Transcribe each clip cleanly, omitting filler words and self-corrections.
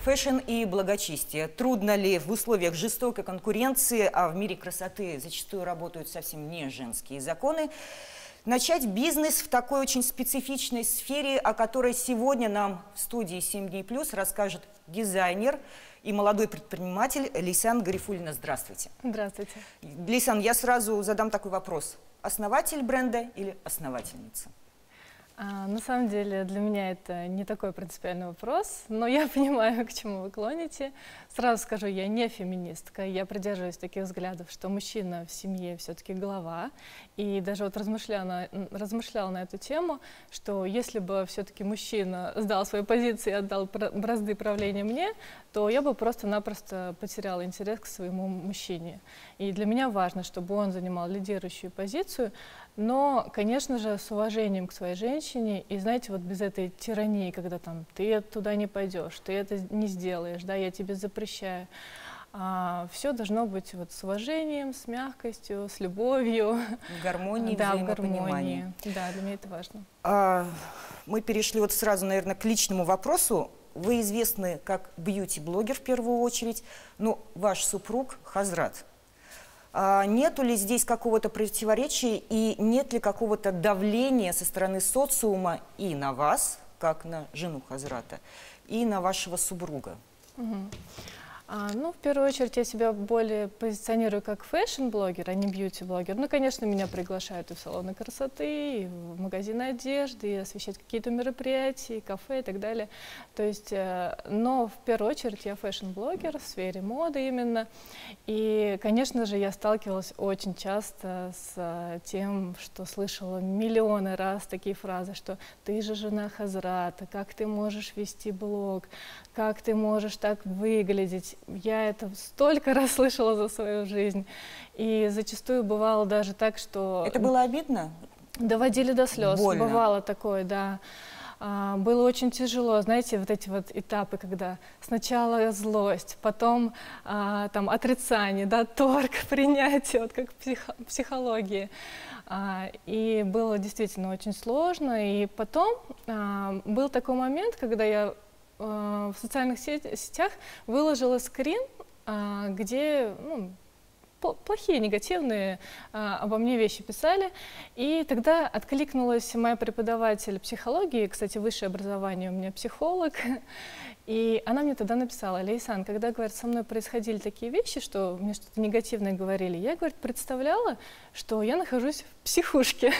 Фэшн и благочестие. Трудно ли в условиях жестокой конкуренции, а в мире красоты зачастую работают совсем не женские законы, начать бизнес в такой очень специфичной сфере, о которой сегодня нам в студии «7 дней плюс» расскажет дизайнер и молодой предприниматель Лейсан Гарифуллина. Здравствуйте. Здравствуйте. Лейсан, я сразу задам такой вопрос. Основатель бренда или основательница? На самом деле для меня это не такой принципиальный вопрос, но я понимаю, к чему вы клоните. Сразу скажу, я не феминистка, я придерживаюсь таких взглядов, что мужчина в семье все-таки глава. И даже вот размышляла на эту тему, что если бы все-таки мужчина сдал свои позиции и отдал бразды правления мне, то я бы просто-напросто потеряла интерес к своему мужчине. И для меня важно, чтобы он занимал лидирующую позицию, но, конечно же, с уважением к своей женщине, и, знаете, вот без этой тирании, когда там ты туда не пойдешь, ты это не сделаешь, да, я тебе запрещаю. Все должно быть вот с уважением, с мягкостью, с любовью. В гармонии, да, взаимопонимании. В гармонии. Да, для меня это важно. Мы перешли вот сразу, наверное, к личному вопросу. Вы известны как бьюти-блогер в первую очередь, но ваш супруг Хазрат. Нету ли здесь какого-то противоречия и нет ли какого-то давления со стороны социума и на вас, как на жену Хазрата, и на вашего супруга? Ну, в первую очередь, я себя более позиционирую как фэшн-блогер, а не бьюти-блогер. Ну, конечно, меня приглашают и в салоны красоты, и в магазины одежды, и освещать какие-то мероприятия, и кафе и так далее. То есть, но в первую очередь я фэшн-блогер в сфере моды именно. И, конечно же, я сталкивалась очень часто с тем, что слышала миллионы раз такие фразы, что «ты же жена Хазрата, как ты можешь вести блог, как ты можешь так выглядеть». Я это столько раз слышала за свою жизнь. И зачастую бывало даже так, что... Это было обидно? Доводили до слез. Больно. Бывало такое, да. Было очень тяжело, знаете, вот эти вот этапы, когда сначала злость, потом там отрицание, да, торг, принятие, вот как в психологии. И было действительно очень сложно. И потом был такой момент, когда я в социальных сетях выложила скрин, где плохие, негативные обо мне вещи писали. И тогда откликнулась моя преподаватель психологии, кстати, высшее образование у меня психолог, и она мне тогда написала: Лейсан, когда, говорит, со мной происходили такие вещи, что мне что-то негативное говорили, я, говорит, представляла, что я нахожусь в психушке.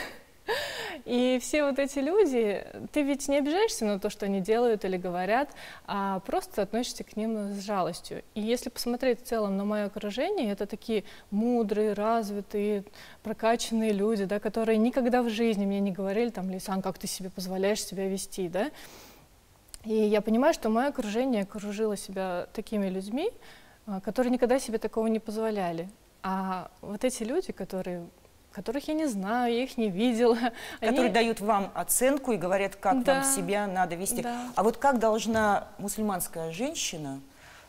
И все вот эти люди, ты ведь не обижаешься на то, что они делают или говорят, а просто относишься к ним с жалостью. И если посмотреть в целом на мое окружение, это такие мудрые, развитые, прокачанные люди, да, которые никогда в жизни мне не говорили, там, Лейсан, как ты себе позволяешь себя вести, да? И я понимаю, что мое окружение окружило себя такими людьми, которые никогда себе такого не позволяли. А вот эти люди, которых я не знаю, я их не видела. Которые дают вам оценку и говорят, как да, вам себя надо вести. Да. А вот как должна мусульманская женщина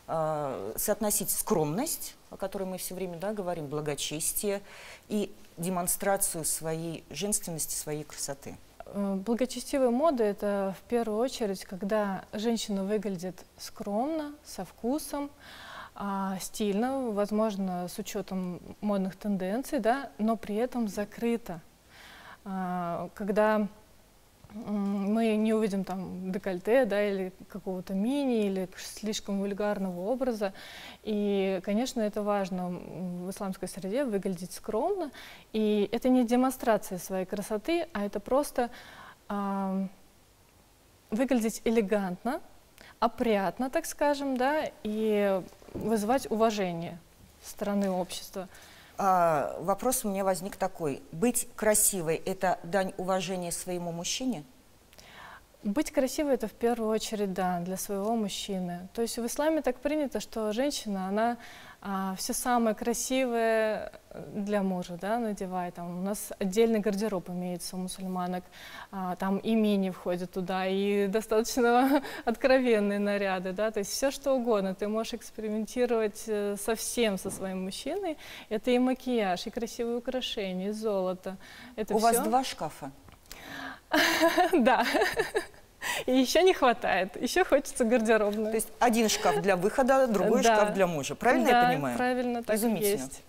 соотносить скромность, о которой мы все время, да, говорим, благочестие, и демонстрацию своей женственности, своей красоты? Благочестивая мода – это в первую очередь, когда женщина выглядит скромно, со вкусом, стильно, возможно, с учетом модных тенденций, да, но при этом закрыто. Когда мы не увидим там декольте, да, или какого-то мини, или слишком вульгарного образа. И, конечно, это важно в исламской среде выглядеть скромно. И это не демонстрация своей красоты, а это просто выглядеть элегантно, опрятно, так скажем, да, и вызывать уважение со стороны общества. Вопрос у меня возник такой. Быть красивой – это дань уважения своему мужчине? Быть красивой – это в первую очередь, да, для своего мужчины. То есть в исламе так принято, что женщина, она все самое красивое для мужа, да, надевает. Там у нас отдельный гардероб имеется у мусульманок, там и мини входит туда, и достаточно откровенные наряды, да, то есть все что угодно. Ты можешь экспериментировать совсем со своим мужчиной. Это и макияж, и красивые украшения, и золото. Это у всё. вас 2 шкафа? Да. И еще не хватает, еще хочется гардеробную. То есть один шкаф для выхода, другой Да. шкаф для мужа. Правильно я понимаю? Да, правильно, так и Изумительно. есть.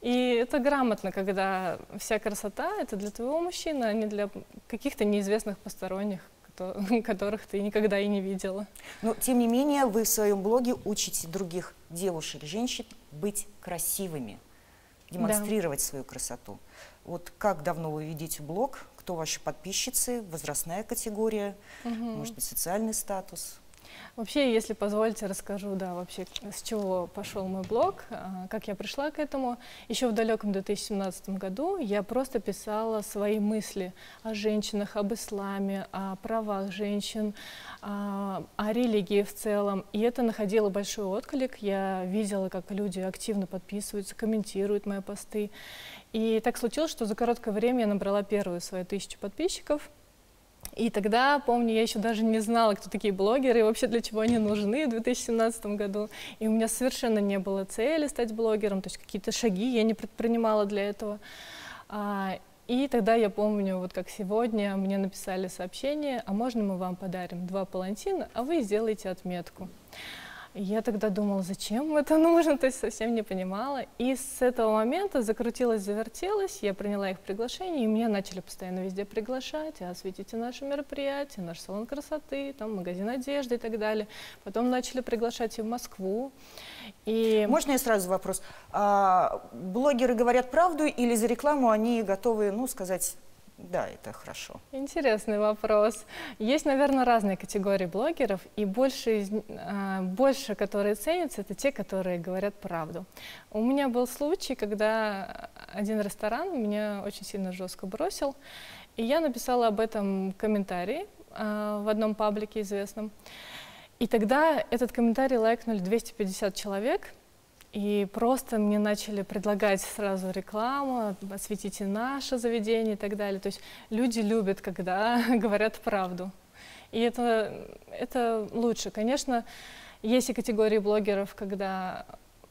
И это грамотно, когда вся красота — это для твоего мужчины, а не для каких-то неизвестных посторонних, которых ты никогда и не видела. Но, тем не менее, вы в своем блоге учите других девушек, женщин быть красивыми, демонстрировать свою красоту. Вот как давно вы ведете блог? Кто ваши подписчицы? Возрастная категория? Может быть, социальный статус? Вообще, если позволите, расскажу, да, вообще, с чего пошел мой блог, как я пришла к этому. Еще в далеком 2017 году я просто писала свои мысли о женщинах, об исламе, о правах женщин, о религии в целом. И это находило большой отклик. Я видела, как люди активно подписываются, комментируют мои посты. И так случилось, что за короткое время я набрала первую свою 1000 подписчиков. И тогда, помню, я еще даже не знала, кто такие блогеры и вообще для чего они нужны в 2017 году. И у меня совершенно не было цели стать блогером, то есть какие-то шаги я не предпринимала для этого. И тогда я помню, вот как сегодня, мне написали сообщение: а можно мы вам подарим 2 палантина, а вы сделаете отметку. Я тогда думала, зачем это нужно, то есть совсем не понимала. И с этого момента закрутилась, завертелась, я приняла их приглашение, и меня начали постоянно везде приглашать: осветите наше мероприятие, наш салон красоты, там, магазин одежды и так далее. Потом начали приглашать и в Москву. И... Можно я сразу вопрос? Блогеры говорят правду или за рекламу они готовы, ну, сказать... Да, это хорошо. Интересный вопрос. Есть, наверное, разные категории блогеров, и больше, которые ценятся, это те, которые говорят правду. У меня был случай, когда один ресторан меня очень сильно жестко бросил, и я написала об этом комментарий в одном паблике известном. И тогда этот комментарий лайкнули 250 человек, и просто мне начали предлагать сразу рекламу: осветите наше заведение и так далее. То есть люди любят, когда говорят правду. И это лучше. Конечно, есть и категории блогеров, когда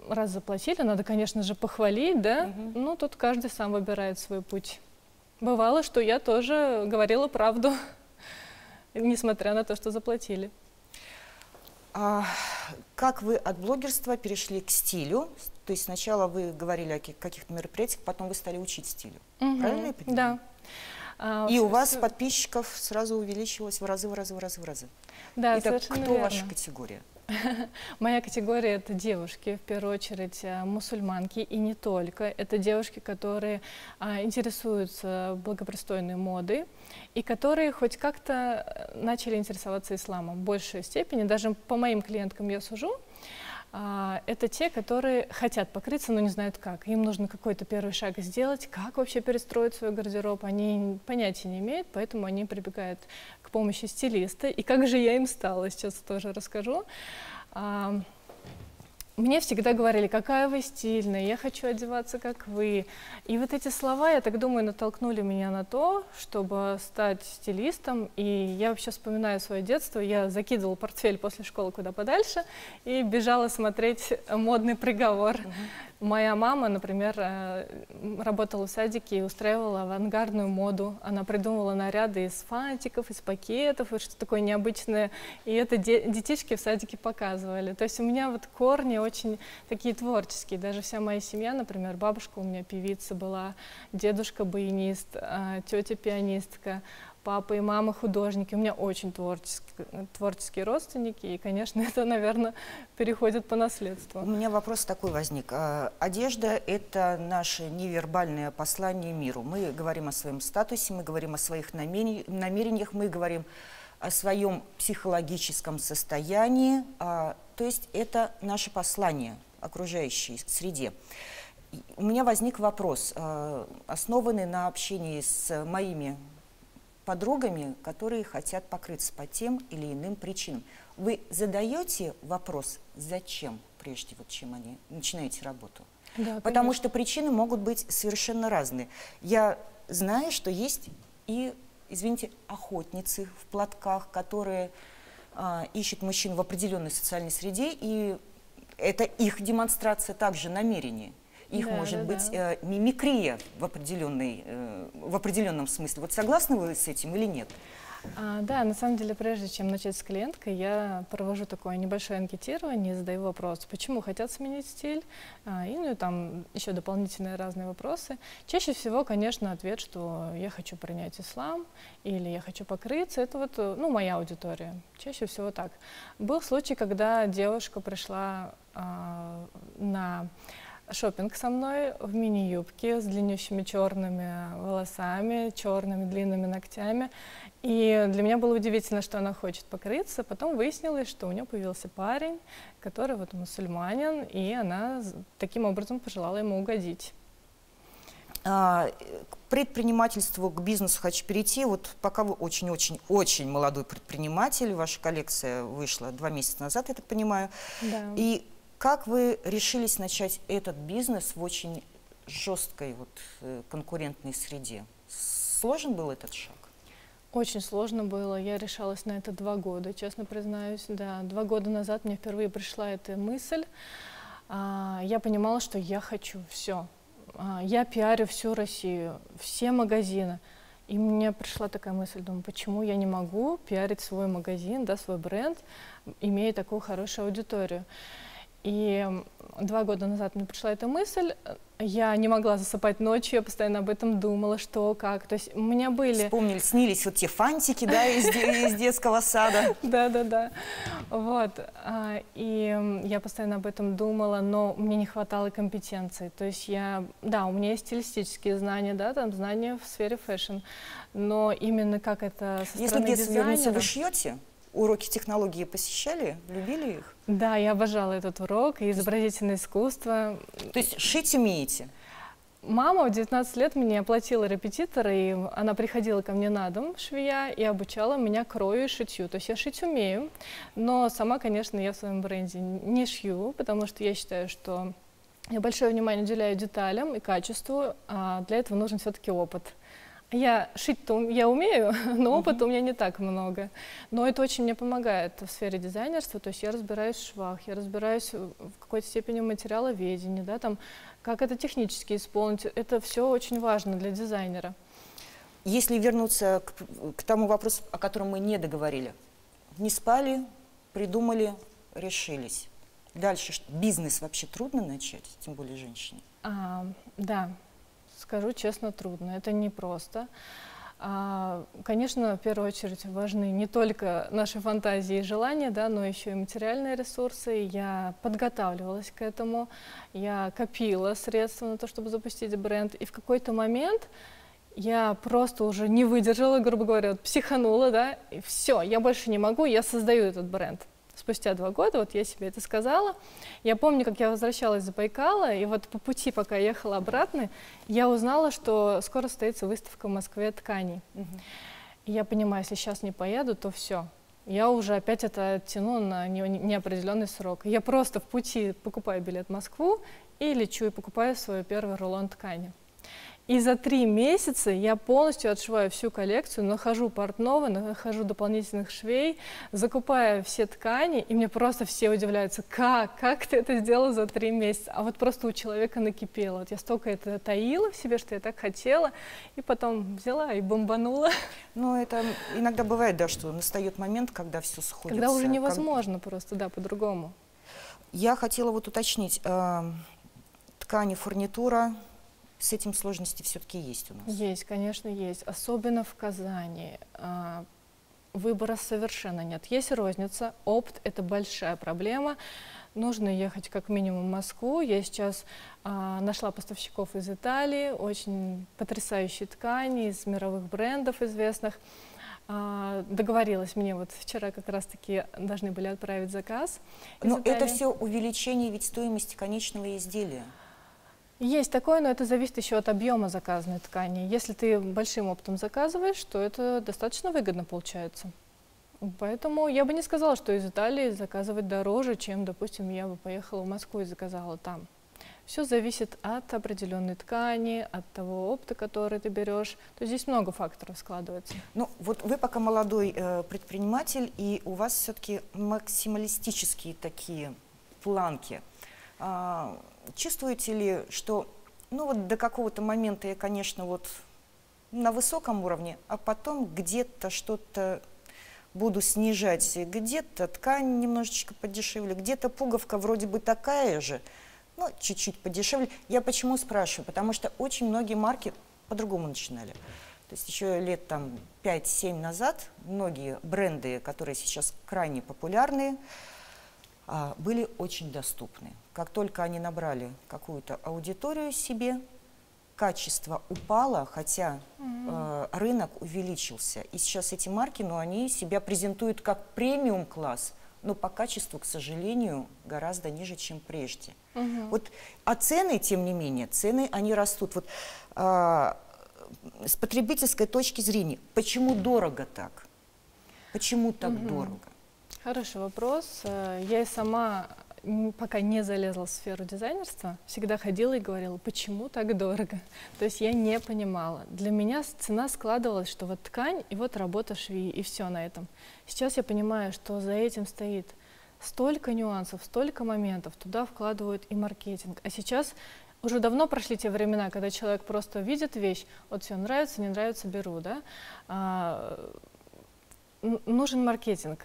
раз заплатили, надо, конечно же, похвалить, да? Но тут каждый сам выбирает свой путь. Бывало, что я тоже говорила правду, несмотря на то, что заплатили. Как вы от блогерства перешли к стилю? То есть сначала вы говорили о каких-то мероприятиях, потом вы стали учить стилю. Правильно я понимаю? Да. И у вас подписчиков сразу увеличилось в разы. Да, Итак, совершенно кто верно. ваша категория? Моя категория — это девушки, в первую очередь мусульманки, и не только. Это девушки, которые интересуются благопристойной модой и которые хоть как-то начали интересоваться исламом в большей степени. Даже по моим клиенткам я сужу. Это те, которые хотят покрыться, но не знают как. Им нужно какой-то первый шаг сделать, как вообще перестроить свой гардероб. Они понятия не имеют, поэтому они прибегают к помощи стилиста. И как же я им стала, сейчас тоже расскажу. Мне всегда говорили: какая вы стильная, я хочу одеваться, как вы. И вот эти слова, я так думаю, натолкнули меня на то, чтобы стать стилистом. И я вообще вспоминаю свое детство. Я закидывала портфель после школы куда подальше и бежала смотреть «Модный приговор». Моя мама, например, работала в садике и устраивала авангардную моду. Она придумывала наряды из фантиков, из пакетов, и что-то такое необычное. И это детишки в садике показывали. То есть у меня вот корни очень такие творческие. Даже вся моя семья, например, бабушка у меня певица была, дедушка баянист, тетя пианистка, папа и мама художники. У меня очень творческие родственники, и, конечно, это, наверное, переходит по наследству. У меня вопрос такой возник. Одежда – это наше невербальное послание миру. Мы говорим о своем статусе, мы говорим о своих намерениях, мы говорим о своем психологическом состоянии. То есть это наше послание окружающей среде. У меня возник вопрос, основанный на общении с моими подругами, которые хотят покрыться по тем или иным причинам. Вы задаете вопрос, зачем, прежде чем они начинаете работу? Да, потому что причины могут быть совершенно разные. Я знаю, что есть и, извините, охотницы в платках, которые ищут мужчин в определенной социальной среде, и это их демонстрация также намерений. их Да, может да, быть да. мимикрия в определенном смысле. Вот согласны вы с этим или нет? Да, на самом деле, прежде чем начать с клиенткой, я провожу такое небольшое анкетирование и задаю вопрос, почему хотят сменить стиль, ну и там еще дополнительные разные вопросы. Чаще всего, конечно, ответ, что я хочу принять ислам или я хочу покрыться, это вот, ну, моя аудитория. Чаще всего так. Был случай, когда девушка пришла на шопинг со мной в мини-юбке с длиннющими черными волосами, черными длинными ногтями. И для меня было удивительно, что она хочет покрыться. Потом выяснилось, что у нее появился парень, который вот мусульманин, и она таким образом пожелала ему угодить. К предпринимательству, к бизнесу хочу перейти. Вот пока вы очень-очень-очень молодой предприниматель, ваша коллекция вышла 2 месяца назад, я так понимаю. Да. И как вы решились начать этот бизнес в очень жесткой конкурентной среде? Сложен был этот шаг? Очень сложно было. Я решалась на это 2 года, честно признаюсь. Да, 2 года назад мне впервые пришла эта мысль. Я понимала, что я хочу все. Я пиарю всю Россию, все магазины. И мне пришла такая мысль, думаю, почему я не могу пиарить свой магазин, да, свой бренд, имея такую хорошую аудиторию. И 2 года назад мне пришла эта мысль, я не могла засыпать ночью, я постоянно об этом думала, что, как. То есть у меня были... Снились вот те фантики, да, из детского сада. Да. Вот. И я постоянно об этом думала, но мне не хватало компетенций. То есть да, у меня есть стилистические знания, да, там знания в сфере фэшн, но именно как это со стороны Если вернуться, вы дизайнера... шьете? Уроки технологии посещали? Любили их? Да, я обожала этот урок, и изобразительное искусство. То есть шить умеете? Мама в 19 лет мне оплатила репетитора, и она приходила ко мне на дом, швея, и обучала меня крою и шитью. То есть я шить умею, но сама, конечно, я в своем бренде не шью, потому что я считаю, что я большое внимание уделяю деталям и качеству, а для этого нужен все-таки опыт. Я шить-то я умею, но опыта у меня не так много. Но это очень мне помогает в сфере дизайнерства. То есть я разбираюсь в швах, я разбираюсь в какой-то степени в материаловедении, да, там, как это технически исполнить. Это все очень важно для дизайнера. Если вернуться к тому вопросу, о котором мы не договорили. Не спали, придумали, решились. Дальше бизнес вообще трудно начать, тем более женщине? Да. Скажу честно, трудно, это непросто. Конечно, в первую очередь важны не только наши фантазии и желания, да, но еще и материальные ресурсы. Я подготавливалась к этому, я копила средства на то, чтобы запустить бренд. И в какой-то момент я просто уже не выдержала, грубо говоря, психанула, да, и все, я больше не могу, я создаю этот бренд. Спустя 2 года, вот я себе это сказала. Я помню, как я возвращалась из Байкала, и вот по пути, пока я ехала обратно, я узнала, что скоро состоится выставка в Москве тканей. И я понимаю, если сейчас не поеду, то все. Я уже опять это оттяну на неопределенный срок. Я просто в пути покупаю билет в Москву и лечу, и покупаю свой первый рулон ткани. И за 3 месяца я полностью отшиваю всю коллекцию, нахожу портного, нахожу дополнительных швей, закупаю все ткани, и мне просто все удивляются, как ты это сделала за 3 месяца? А вот просто у человека накипело. Вот я столько это таила в себе, что я так хотела, и потом взяла и бомбанула. Ну, это иногда бывает, да, что настает момент, когда все сходится. Когда уже невозможно просто, да, по-другому. Я хотела вот уточнить, ткани, фурнитура, с этим сложности все-таки есть у нас? Есть, конечно, есть. Особенно в Казани. Выбора совершенно нет. Есть розница, опт – это большая проблема. Нужно ехать как минимум в Москву. Я сейчас нашла поставщиков из Италии, очень потрясающие ткани из мировых брендов известных. Договорилась, мне вот вчера как раз-таки должны были отправить заказ. Но это все увеличение ведь стоимости конечного изделия. Есть такое, но это зависит еще от объема заказанной ткани. Если ты большим оптом заказываешь, то это достаточно выгодно получается. Поэтому я бы не сказала, что из Италии заказывать дороже, чем, допустим, я бы поехала в Москву и заказала там. Все зависит от определенной ткани, от того опыта, который ты берешь. То есть здесь много факторов складывается. Ну, вот вы пока молодой предприниматель, и у вас все-таки максималистические такие планки. чувствуете ли, что ну вот до какого-то момента я, конечно, вот на высоком уровне, а потом где-то что-то буду снижать, где-то ткань немножечко подешевле, где-то пуговка вроде бы такая же, но чуть-чуть подешевле. Я почему спрашиваю? Потому что очень многие марки по-другому начинали. То есть еще лет там 5-7 назад многие бренды, которые сейчас крайне популярные, были очень доступны. Как только они набрали какую-то аудиторию себе, качество упало, хотя рынок увеличился. И сейчас эти марки, ну, они себя презентуют как премиум-класс, но по качеству, к сожалению, гораздо ниже, чем прежде. Вот, а цены, тем не менее, цены, они растут. Вот, с потребительской точки зрения, почему дорого так? Почему так дорого? Хороший вопрос. Я и сама пока не залезла в сферу дизайнерства, всегда ходила и говорила, почему так дорого? То есть я не понимала. Для меня цена складывалась, что вот ткань и вот работа швеи, и все на этом. Сейчас я понимаю, что за этим стоит столько нюансов, столько моментов, туда вкладывают и маркетинг. А сейчас уже давно прошли те времена, когда человек просто видит вещь, вот все, нравится, не нравится, беру, да? Нужен маркетинг,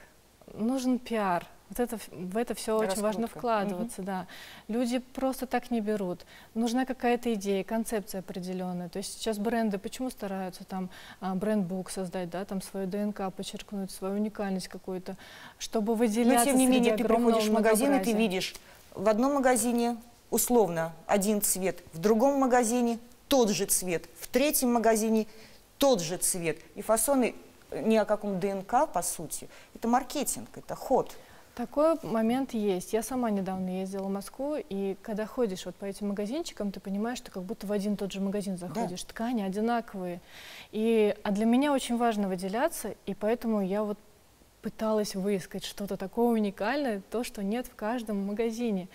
нужен пиар. Вот в это все очень важно вкладываться, да. Люди просто так не берут. Нужна какая-то идея, концепция определенная. То есть сейчас бренды почему стараются там бренд-бук создать, да, там свою ДНК подчеркнуть, свою уникальность какую-то, чтобы выделяться. Но тем не менее, ты огромного приходишь в магазин, и ты видишь в одном магазине условно один цвет, в другом магазине тот же цвет, в третьем магазине тот же цвет. И фасоны ни о каком ДНК, по сути. Это маркетинг, это ход. Такой момент есть. Я сама недавно ездила в Москву, и когда ходишь вот по этим магазинчикам, ты понимаешь, что как будто в один и тот же магазин заходишь. Да. Ткани одинаковые. А для меня очень важно выделяться, и поэтому я вот пыталась выискать что-то такое уникальное, то, что нет в каждом магазине.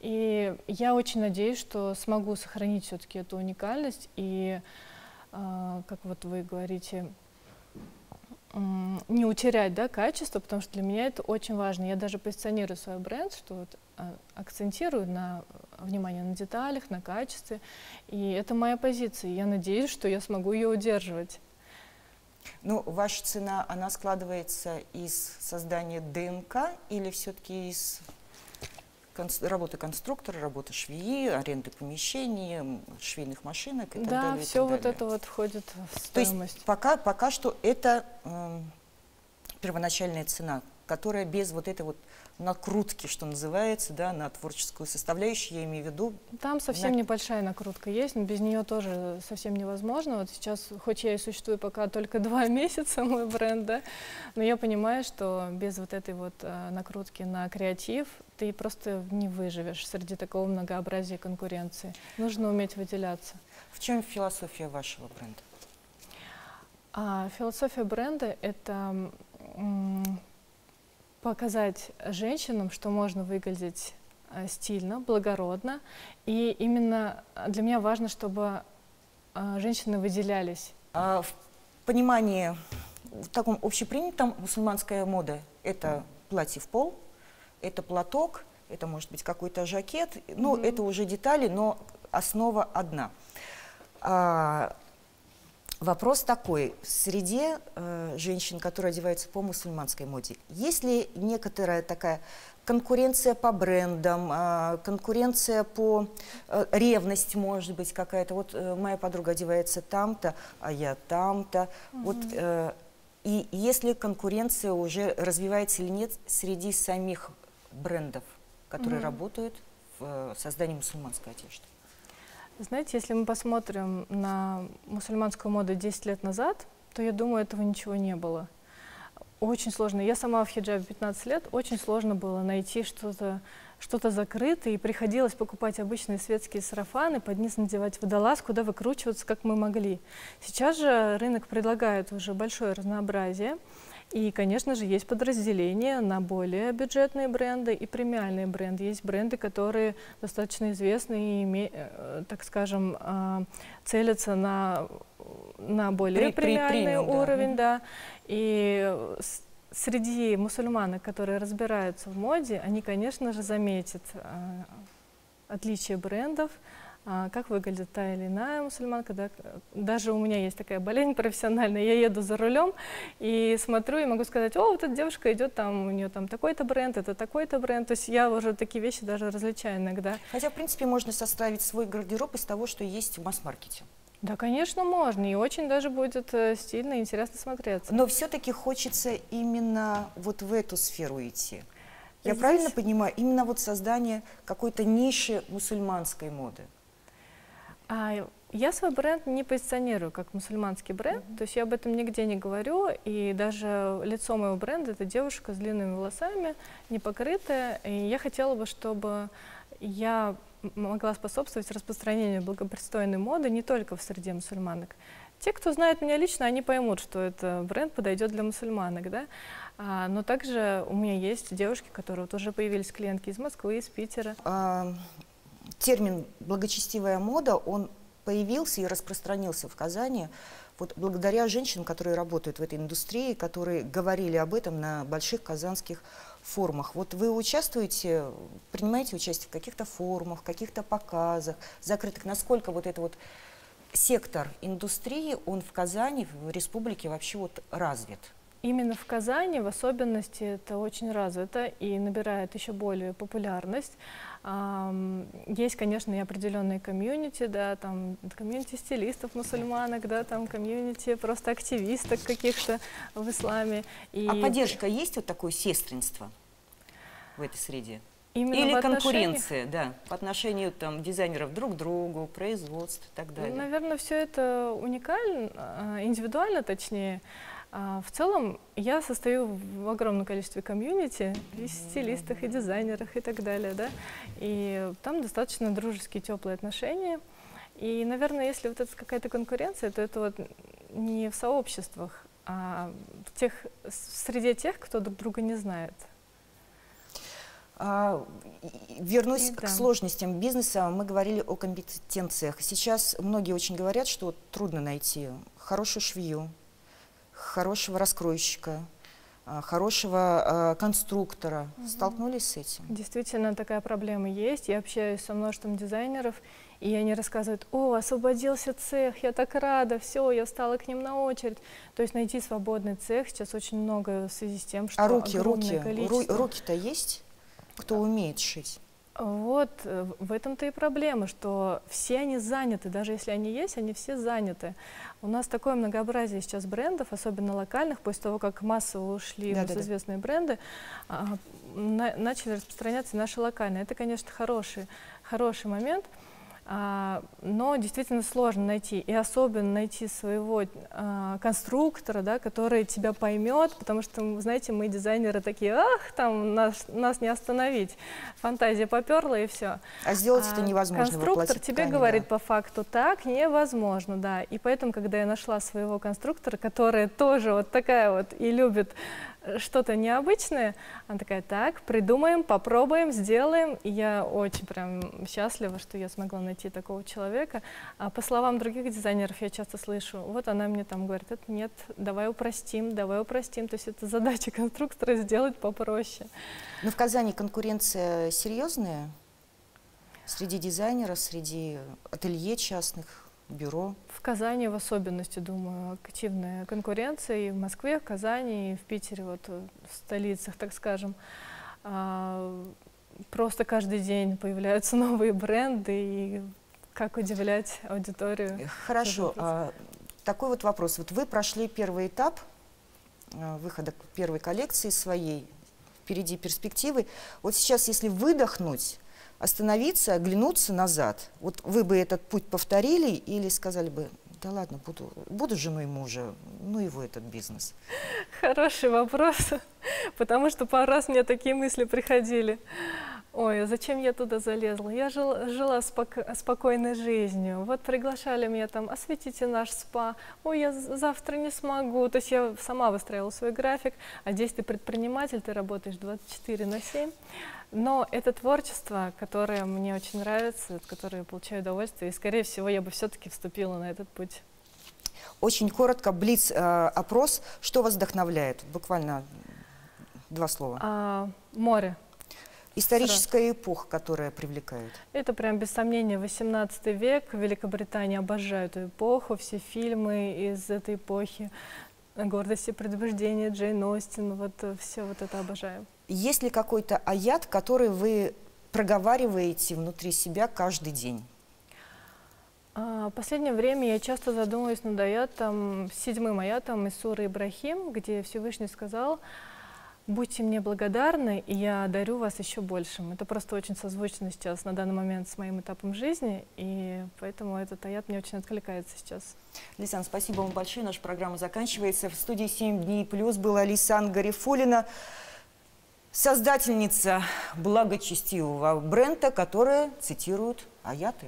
И я очень надеюсь, что смогу сохранить все-таки эту уникальность и, как вот вы говорите, не утерять, да, качество, потому что для меня это очень важно. Я даже позиционирую свой бренд, что вот, акцентирую на внимание на деталях, на качестве. И это моя позиция. Я надеюсь, что я смогу ее удерживать. Ну, ваша цена, она складывается из создания ДНК или все-таки из работы конструктора, работы швеи, аренды помещений, швейных машинок и так далее? Да, все вот это вот входит в стоимость. То есть пока что это первоначальная цена, которая без вот этой вот накрутки, что называется, да, на творческую составляющую, я имею в виду. Там совсем небольшая накрутка есть, но без нее тоже совсем невозможно. Вот сейчас, хоть я и существую пока только 2 месяца, мой бренд, да, но я понимаю, что без вот этой вот накрутки на креатив ты просто не выживешь среди такого многообразия конкуренции. Нужно уметь выделяться. В чем философия вашего бренда? Философия бренда – это показать женщинам, что можно выглядеть стильно, благородно. И именно для меня важно, чтобы женщины выделялись. В понимании, в таком общепринятом, мусульманская мода – это платье в пол, это платок, это может быть какой-то жакет. Ну, это уже детали, но основа одна. Вопрос такой: среди женщин, которые одеваются по мусульманской моде, есть ли некоторая такая конкуренция по брендам, конкуренция по ревность, может быть, какая-то? Вот моя подруга одевается там-то, а я там-то. Вот, и если конкуренция уже развивается или нет среди самих брендов, которые работают в создании мусульманской одежды? Знаете, если мы посмотрим на мусульманскую моду 10 лет назад, то, я думаю, этого ничего не было. Очень сложно. Я сама в хиджабе 15 лет, очень сложно было найти что-то закрытое, и приходилось покупать обычные светские сарафаны, под низ надевать водолазку, да, выкручиваться, как мы могли. Сейчас же рынок предлагает уже большое разнообразие. И, конечно же, есть подразделения на более бюджетные бренды и премиальные бренды. Есть бренды, которые достаточно известны и, так скажем, целятся на более премиальный уровень. Да. И среди мусульманок, которые разбираются в моде, они, конечно же, заметят отличие брендов, как выглядит та или иная мусульманка. Да? Даже у меня есть такая болезнь профессиональная, я еду за рулем и смотрю, и могу сказать: о, вот эта девушка идет, там, у нее там такой-то бренд, это такой-то бренд. То есть я уже такие вещи даже различаю иногда. Хотя, в принципе, можно составить свой гардероб из того, что есть в масс-маркете. Да, конечно, можно, и очень даже будет стильно и интересно смотреться. Но все-таки хочется именно вот в эту сферу идти. Я Здесь... правильно понимаю, именно вот создание какой-то ниши мусульманской моды? Я свой бренд не позиционирую как мусульманский бренд, то есть я об этом нигде не говорю, и даже лицо моего бренда — это девушка с длинными волосами, непокрытая, и я хотела бы, чтобы я могла способствовать распространению благопристойной моды не только в среде мусульманок. Те, кто знает меня лично, они поймут, что этот бренд подойдет для мусульманок, да? Но также у меня есть девушки, которые вот уже появились клиентки из Москвы, из Питера. Термин «благочестивая мода», он появился и распространился в Казани вот благодаря женщинам, которые работают в этой индустрии, которые говорили об этом на больших казанских форумах. Вот вы участвуете, принимаете участие в каких-то форумах, каких-то показах закрытых? Насколько вот этот вот сектор индустрии, он в Казани, в республике вообще вот развит? Именно в Казани в особенности это очень развито и набирает еще более популярность. Есть, конечно, и определенные комьюнити, да, там комьюнити стилистов, мусульманок, да, там комьюнити просто активисток каких-то в исламе. А поддержка есть вот такое сестринство в этой среде? Именно или конкуренция, да, по отношению там дизайнеров друг к другу, производств и так далее? Наверное, все это уникально, индивидуально, точнее. В целом, я состою в огромном количестве комьюнити, и стилистах, и дизайнерах, и так далее, да, и там достаточно дружеские, теплые отношения. И, наверное, если вот это какая-то конкуренция, то это вот не в сообществах, а в среде тех, кто друг друга не знает. Вернусь к сложностям бизнеса. Мы говорили о компетенциях. Сейчас многие очень говорят, что трудно найти хорошую швею, хорошего раскройщика, хорошего конструктора. Столкнулись с этим? Действительно, такая проблема есть. Я общаюсь со множеством дизайнеров, и они рассказывают: о, освободился цех, я так рада, все, я встала к ним на очередь. То есть найти свободный цех сейчас очень много в связи с тем, что руки-то есть? Кто умеет шить? Вот в этом-то и проблема, что все они заняты, даже если они есть, они все заняты. У нас такое многообразие сейчас брендов, особенно локальных, после того, как массово ушли известные бренды, начали распространяться наши локальные. Это, конечно, хороший момент, но действительно сложно найти, и особенно найти своего конструктора, да, который тебя поймет, потому что, знаете, мы, дизайнеры, такие: ах, там нас не остановить, фантазия поперла и все. А сделать это невозможно. Конструктор тебе говорит по факту: так невозможно, да. И поэтому, когда я нашла своего конструктора, который тоже вот такая вот и любит что-то необычное, она такая: так, придумаем, попробуем, сделаем. И я очень прям счастлива, что я смогла найти такого человека. А по словам других дизайнеров я часто слышу: вот она мне там говорит: это нет, давай упростим, давай упростим. То есть это задача конструктора — сделать попроще. Но в Казани конкуренция серьезная среди дизайнеров, среди ателье частных, бюро? В Казани в особенности, думаю, активная конкуренция. И в Москве, в Казани, и в Питере, вот в столицах, так скажем. Просто каждый день появляются новые бренды, и как удивлять аудиторию. Хорошо. Такой вот вопрос. Вот вы прошли первый этап выхода первой коллекции своей, впереди перспективы. Вот сейчас, если выдохнуть, остановиться, оглянуться назад, вот вы бы этот путь повторили или сказали бы: да ладно, буду женой мужа, ну его этот бизнес? Хороший вопрос, потому что пару раз мне такие мысли приходили. Ой, а зачем я туда залезла? Я жила спокойной жизнью. Вот приглашали меня там: осветите наш спа. Ой, я завтра не смогу. То есть я сама выстраивала свой график, а здесь ты предприниматель, ты работаешь 24/7. Но это творчество, которое мне очень нравится, от которого я получаю удовольствие, и, скорее всего, я бы все-таки вступила на этот путь. Очень коротко, блиц-опрос. Что вас вдохновляет? Буквально 2 слова. Море. Историческая эпоха, которая привлекает. Это прям без сомнения 18 век. В Великобритании обожают эту эпоху, все фильмы из этой эпохи. «Гордость и предубеждение», Джейн Остин, вот все вот это обожаю. Есть ли какой-то аят, который вы проговариваете внутри себя каждый день? В последнее время я часто задумываюсь над аятом, 7-м аятом из суры Ибрахим, где Всевышний сказал: «Будьте мне благодарны, и я дарю вас еще большим». Это просто очень созвучно сейчас, на данный момент, с моим этапом жизни, и поэтому этот аят мне очень откликается сейчас. Лейсан, спасибо вам большое. Наша программа заканчивается. В студии «7 дней плюс» была Лейсан Гарифуллина, создательница благочестивого бренда, которая цитирует аяты.